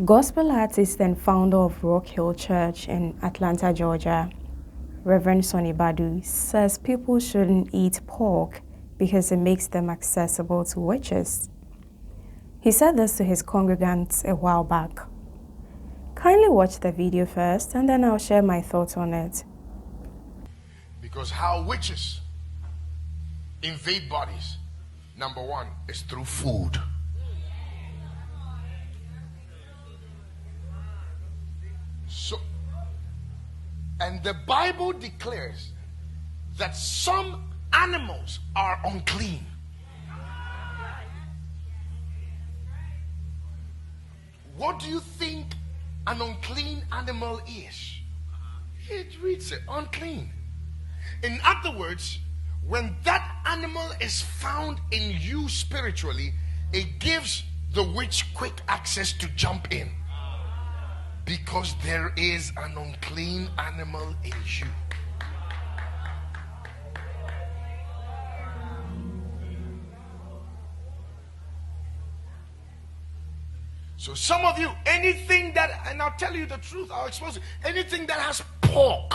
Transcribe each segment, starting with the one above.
Gospel artist and founder of Rockhill Church in Atlanta, Georgia, Reverend Sonnie Badu, says people shouldn't eat pork because it makes them accessible to witches. He said this to his congregants a while back. Kindly watch the video first and then I'll share my thoughts on it. Because how witches invade bodies, number one, is through food. So, and the Bible declares that some animals are unclean. What do you think an unclean animal is? It reads it, unclean. In other words, when that animal is found in you spiritually, it gives the witch quick access to jump in. Because there is an unclean animal in you. So some of you, anything that, and I'll tell you the truth, I'll expose it, anything that has pork,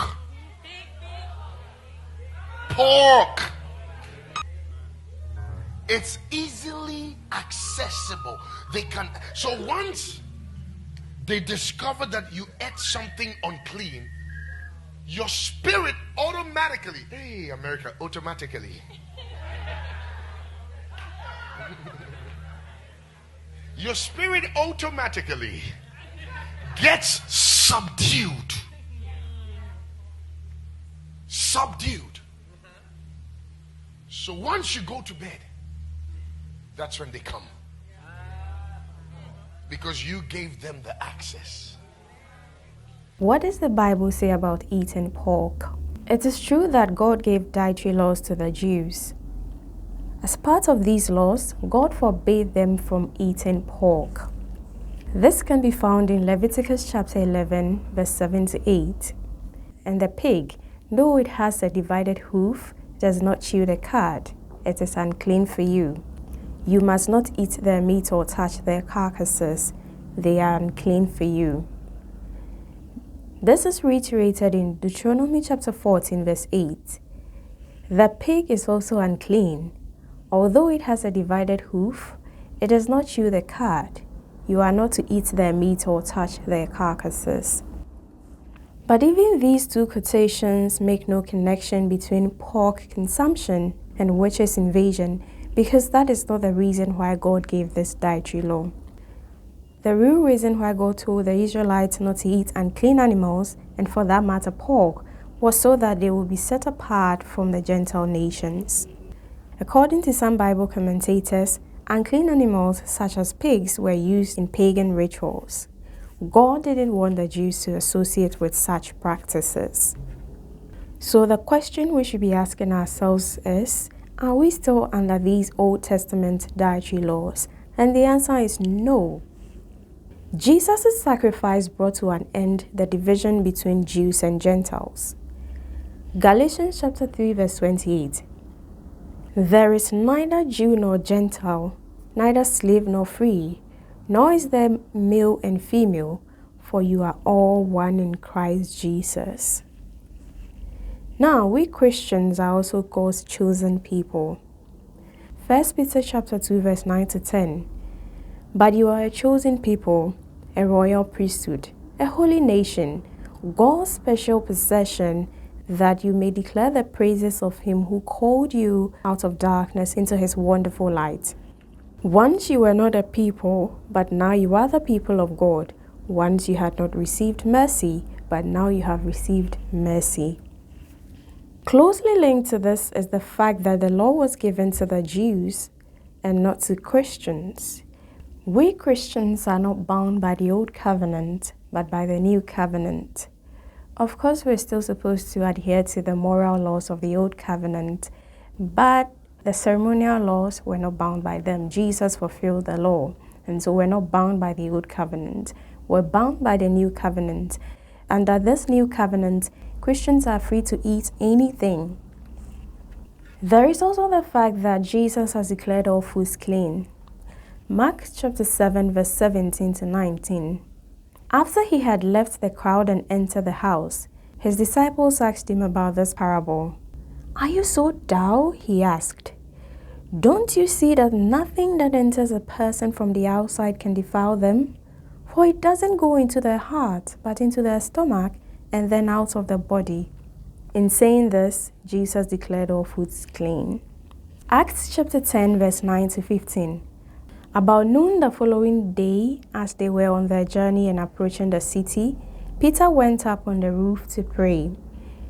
it's easily accessible. They can, so once they discover that you ate something unclean, your spirit automatically, hey America, automatically, your spirit automatically gets subdued. So once you go to bed, that's when they come. Because you gave them the access. What does the Bible say about eating pork? It is true that God gave dietary laws to the Jews. As part of these laws, God forbade them from eating pork. This can be found in Leviticus chapter 11, verse 7 to 8. And the pig, though it has a divided hoof, does not chew the cud. It is unclean for you. You must not eat their meat or touch their carcasses. They are unclean for you. This is reiterated in Deuteronomy chapter 14, verse 8. The pig is also unclean. Although it has a divided hoof, it does not chew the cud. You are not to eat their meat or touch their carcasses. But even these two quotations make no connection between pork consumption and witches' invasion, because that is not the reason why God gave this dietary law. The real reason why God told the Israelites not to eat unclean animals, and for that matter pork, was so that they would be set apart from the Gentile nations. According to some Bible commentators, unclean animals such as pigs were used in pagan rituals. God didn't want the Jews to associate with such practices. So the question we should be asking ourselves is, are we still under these Old Testament dietary laws? And the answer is no. Jesus' sacrifice brought to an end the division between Jews and Gentiles. Galatians chapter 3 verse 28. There is neither Jew nor Gentile, neither slave nor free, nor is there male and female, for you are all one in Christ Jesus. Now, we Christians are also called chosen people. 1 Peter chapter 2 verse 9 to 10. But you are a chosen people, a royal priesthood, a holy nation, God's special possession, that you may declare the praises of him who called you out of darkness into his wonderful light. Once you were not a people, but now you are the people of God. Once you had not received mercy, but now you have received mercy. Closely linked to this is the fact that the law was given to the Jews and not to Christians. We Christians are not bound by the old covenant, but by the new covenant. Of course, we're still supposed to adhere to the moral laws of the old covenant, but the ceremonial laws, we're not bound by them. Jesus fulfilled the law, and so we're not bound by the old covenant. We're bound by the new covenant. Under this new covenant, Christians are free to eat anything. There is also the fact that Jesus has declared all foods clean. Mark chapter 7 verse 17 to 19. After he had left the crowd and entered the house, his disciples asked him about this parable. "Are you so dull?" he asked. "Don't you see that nothing that enters a person from the outside can defile them? For it doesn't go into their heart, but into their stomach, and then out of the body." In saying this, Jesus declared all foods clean. Acts chapter 10 verse 9 to 15. About noon the following day, as they were on their journey and approaching the city, Peter went up on the roof to pray.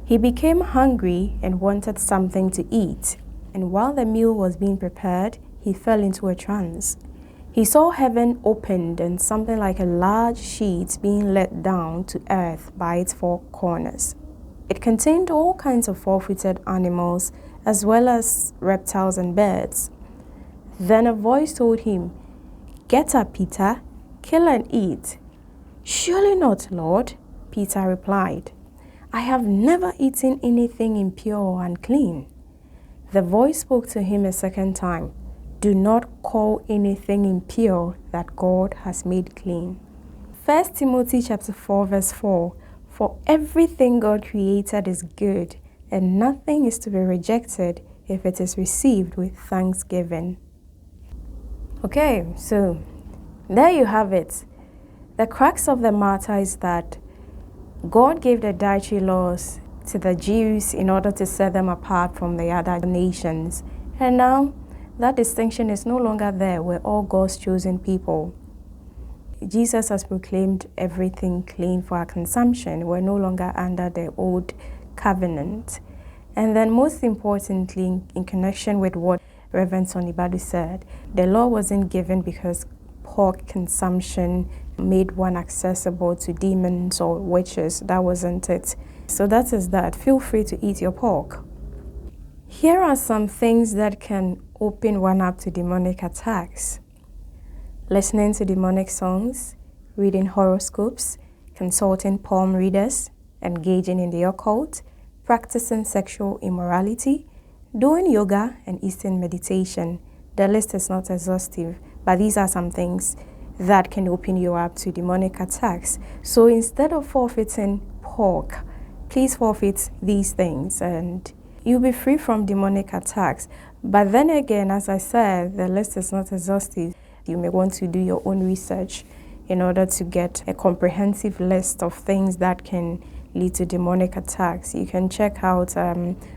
He became hungry and wanted something to eat, and while the meal was being prepared, he fell into a trance. He saw heaven opened and something like a large sheet being let down to earth by its four corners. It contained all kinds of four-footed animals, as well as reptiles and birds. Then a voice told him, "Get up, Peter, kill and eat." "Surely not, Lord," Peter replied. "I have never eaten anything impure or unclean." The voice spoke to him a second time, "Do not call anything impure that God has made clean." 1 Timothy chapter 4 verse 4. For everything God created is good, and nothing is to be rejected if it is received with thanksgiving. Okay, so there you have it. The crux of the matter is that God gave the dietary laws to the Jews in order to set them apart from the other nations. And now that distinction is no longer there. We're all God's chosen people. Jesus has proclaimed everything clean for our consumption. We're no longer under the old covenant. And then most importantly, in connection with what Reverend Sonnie Badu said, the law wasn't given because pork consumption made one accessible to demons or witches. That wasn't it. So that is that. Feel free to eat your pork. Here are some things that can open one up to demonic attacks. Listening to demonic songs, reading horoscopes, consulting palm readers, engaging in the occult, practicing sexual immorality, doing yoga and Eastern meditation. The list is not exhaustive, but these are some things that can open you up to demonic attacks. So instead of forfeiting pork, please forfeit these things and you'll be free from demonic attacks. But then again, as I said, the list is not exhaustive. You may want to do your own research in order to get a comprehensive list of things that can lead to demonic attacks. You can check out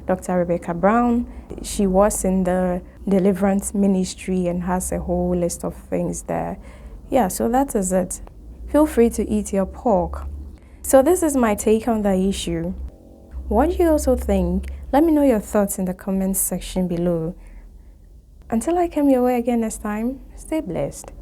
Dr. Rebecca Brown. She was in the deliverance ministry and has a whole list of things there. Yeah, so that is it. Feel free to eat your pork. So this is my take on the issue. What do you also think? Let me know your thoughts in the comments section below. Until I come your way again next time, stay blessed.